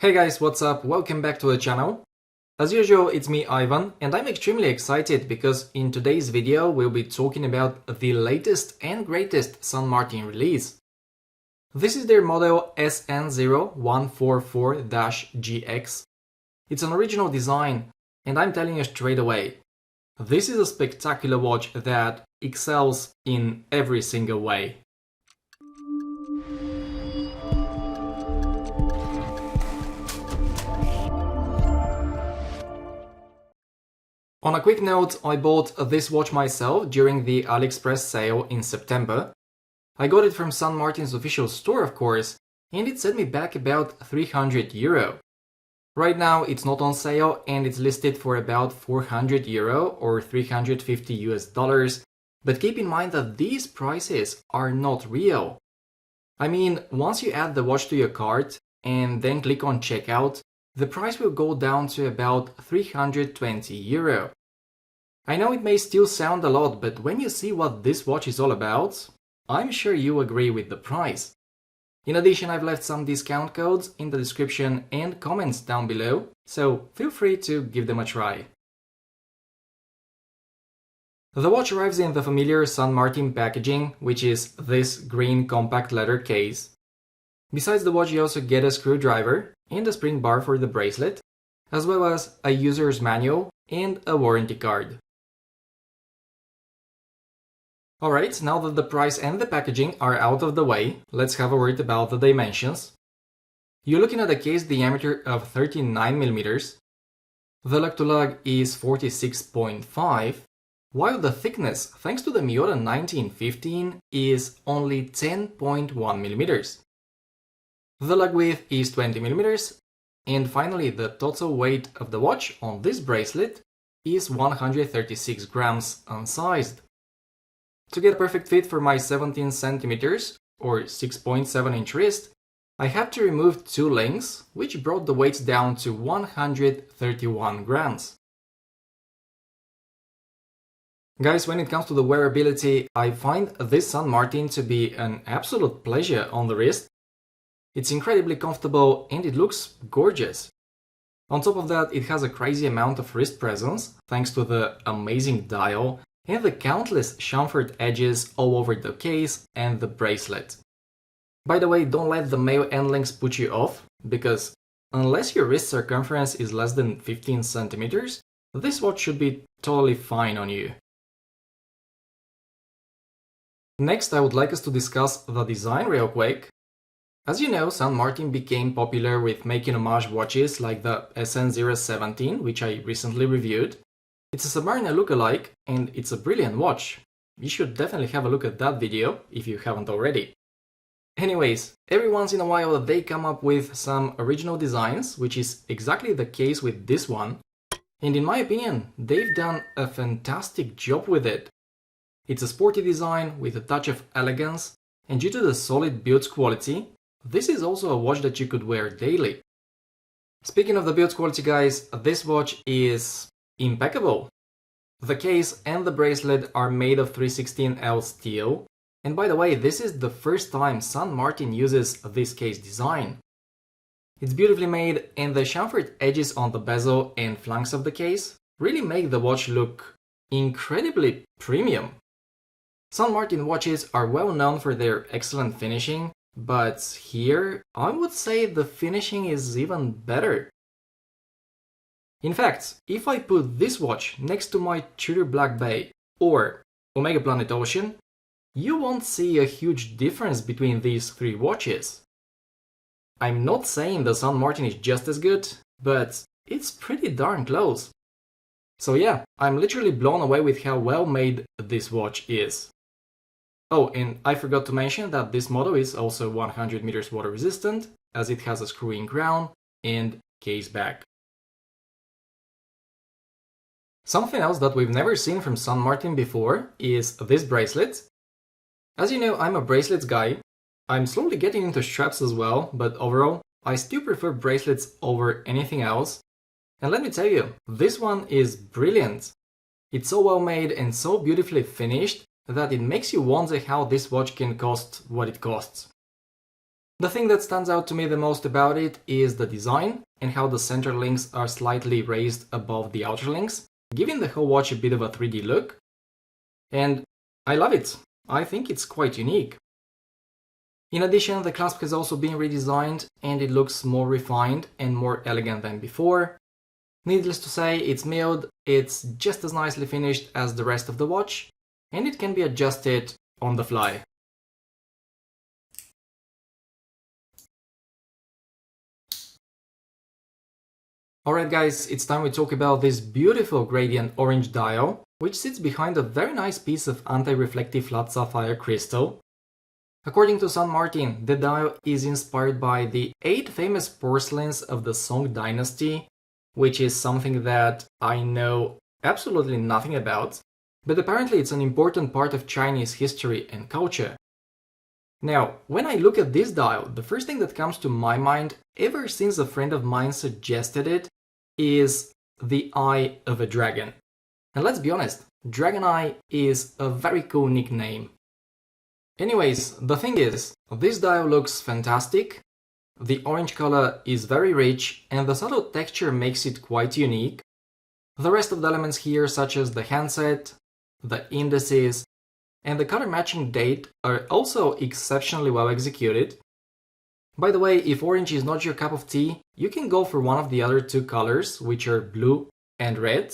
Hey guys, what's up? Welcome back to the channel. As usual, it's me Ivan, and I'm extremely excited because in today's video we'll be talking about the latest and greatest San Martin release. This is their model SN0144 GX. It's an original design, and I'm telling you straight away, this is a spectacular watch that excels in every single way. On a quick note, I bought this watch myself during the AliExpress sale in September. I got it from San Martin's official store, of course, and it set me back about €300. Right now it's not on sale and it's listed for about €400 or $350, but keep in mind that these prices are not real. I mean, once you add the watch to your cart and then click on checkout, the price will go down to about €320. I know it may still sound a lot, but when you see what this watch is all about, I'm sure you agree with the price. In addition, I've left some discount codes in the description and comments down below, so feel free to give them a try. The watch arrives in the familiar San Martin packaging, which is this green compact leather case. Besides the watch, you also get a screwdriver and a spring bar for the bracelet, as well as a user's manual and a warranty card. Alright, now that the price and the packaging are out of the way, let's have a word about the dimensions. You're looking at a case diameter of 39mm, the lug-to-lug is 46.5, while the thickness, thanks to the Miota 1915, is only 10.1mm. The lug width is 20mm, and finally the total weight of the watch on this bracelet is 136 grams unsized. To get a perfect fit for my 17 centimeters or 6.7 inch wrist, I had to remove two links, which brought the weight down to 131 grams. Guys, when it comes to the wearability, I find this San Martin to be an absolute pleasure on the wrist. It's incredibly comfortable and it looks gorgeous. On top of that, it has a crazy amount of wrist presence thanks to the amazing dial and the countless chamfered edges all over the case and the bracelet. By the way, don't let the male end links put you off, because unless your wrist circumference is less than 15 centimeters, this watch should be totally fine on you. Next, I would like us to discuss the design real quick. As you know, San Martin became popular with making homage watches like the SN0144 which I recently reviewed. It's a Submariner lookalike and it's a brilliant watch. You should definitely have a look at that video if you haven't already. Anyways, every once in a while they come up with some original designs, which is exactly the case with this one. And in my opinion, they've done a fantastic job with it. It's a sporty design with a touch of elegance, and due to the solid build quality, this is also a watch that you could wear daily. Speaking of the build quality, guys, this watch is impeccable. The case and the bracelet are made of 316L steel, and by the way, this is the first time San Martin uses this case design. It's beautifully made, and the chamfered edges on the bezel and flanks of the case really make the watch look incredibly premium. San Martin watches are well known for their excellent finishing, but here I would say the finishing is even better. In fact, if I put this watch next to my Tudor Black Bay or Omega Planet Ocean, you won't see a huge difference between these three watches. I'm not saying the San Martin is just as good, but it's pretty darn close. So yeah, I'm literally blown away with how well made this watch is. Oh, and I forgot to mention that this model is also 100 meters water resistant, as it has a screw-in crown and case back. Something else that we've never seen from San Martin before is this bracelet. As you know, I'm a bracelets guy. I'm slowly getting into straps as well, but overall, I still prefer bracelets over anything else. And let me tell you, this one is brilliant. It's so well made and so beautifully finished that it makes you wonder how this watch can cost what it costs. The thing that stands out to me the most about it is the design and how the center links are slightly raised above the outer links, giving the whole watch a bit of a 3D look. And I love it. I think it's quite unique. In addition, the clasp has also been redesigned and it looks more refined and more elegant than before. Needless to say, it's milled, it's just as nicely finished as the rest of the watch, and it can be adjusted on the fly. Alright guys, it's time we talk about this beautiful gradient orange dial, which sits behind a very nice piece of anti-reflective flat sapphire crystal. According to San Martin, the dial is inspired by the 8 famous porcelains of the Song dynasty, which is something that I know absolutely nothing about, but apparently it's an important part of Chinese history and culture. Now, when I look at this dial, the first thing that comes to my mind, ever since a friend of mine suggested it, is the eye of a dragon. And let's be honest, Dragon Eye is a very cool nickname. Anyways, the thing is, this dial looks fantastic, the orange color is very rich and the subtle texture makes it quite unique. The rest of the elements here, such as the handset, the indices, and the color matching date are also exceptionally well executed. By the way, if orange is not your cup of tea, you can go for one of the other 2 colors, which are blue and red.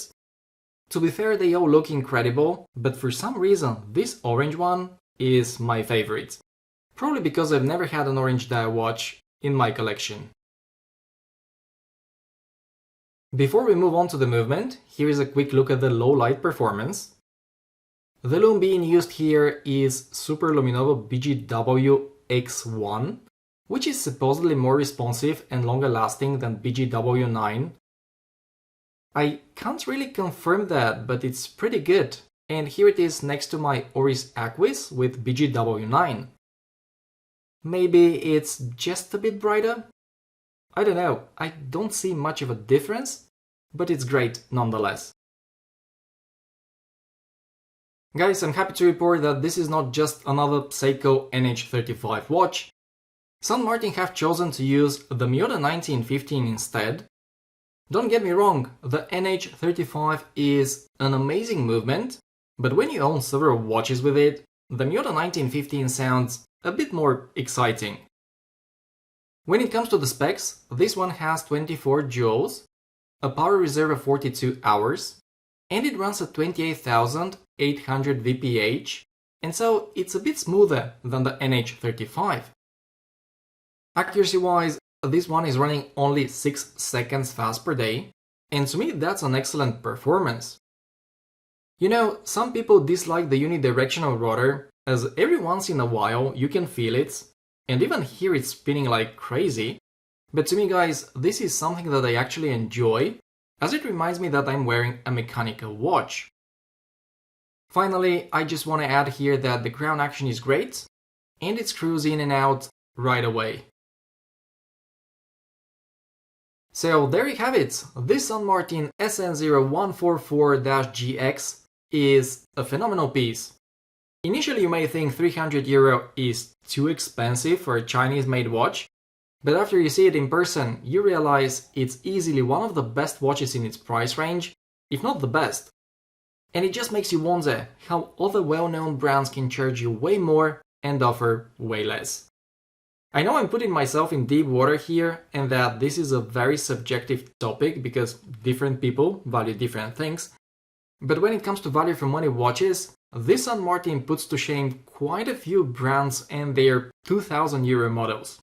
To be fair, they all look incredible, but for some reason this orange one is my favorite. Probably because I've never had an orange dial watch in my collection. Before we move on to the movement, here is a quick look at the low light performance. The lume being used here is Super Luminovo BGW X1, which is supposedly more responsive and longer lasting than BGW9. I can't really confirm that, but it's pretty good. And here it is next to my Oris Aquis with BGW9. Maybe it's just a bit brighter? I don't know, I don't see much of a difference, but it's great nonetheless. Guys, I'm happy to report that this is not just another Seiko NH35 watch. San Martin have chosen to use the Miyota 1915 instead. Don't get me wrong, the NH35 is an amazing movement, but when you own several watches with it, the Miyota 1915 sounds a bit more exciting. When it comes to the specs, this one has 24 joules, a power reserve of 42 hours, and it runs at 28,800 VPH, and so it's a bit smoother than the NH35. Accuracy-wise, this one is running only 6 seconds fast per day, and to me that's an excellent performance. You know, some people dislike the unidirectional rotor, as every once in a while you can feel it, and even hear it spinning like crazy, but to me guys, this is something that I actually enjoy, as it reminds me that I'm wearing a mechanical watch. Finally, I just want to add here that the crown action is great, and it screws in and out right away. So there you have it, this San Martin SN0144 GX is a phenomenal piece. Initially you may think €300 is too expensive for a Chinese-made watch, but after you see it in person, you realize it's easily one of the best watches in its price range, if not the best. And it just makes you wonder how other well-known brands can charge you way more and offer way less. I know I'm putting myself in deep water here and that this is a very subjective topic because different people value different things, but when it comes to value for money watches, this San Martin puts to shame quite a few brands and their €2,000 models.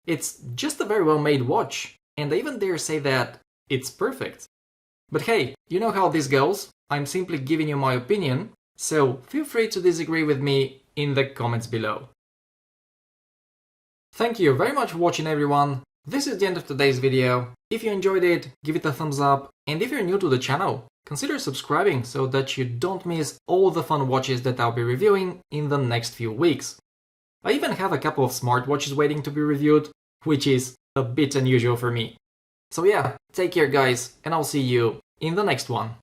It's just a very well made watch, and I even dare say that it's perfect. But hey, you know how this goes, I'm simply giving you my opinion, so feel free to disagree with me in the comments below. Thank you very much for watching everyone, this is the end of today's video. If you enjoyed it, give it a thumbs up, and if you're new to the channel, consider subscribing so that you don't miss all the fun watches that I'll be reviewing in the next few weeks. I even have a couple of smartwatches waiting to be reviewed, which is a bit unusual for me. So yeah, take care guys, and I'll see you in the next one.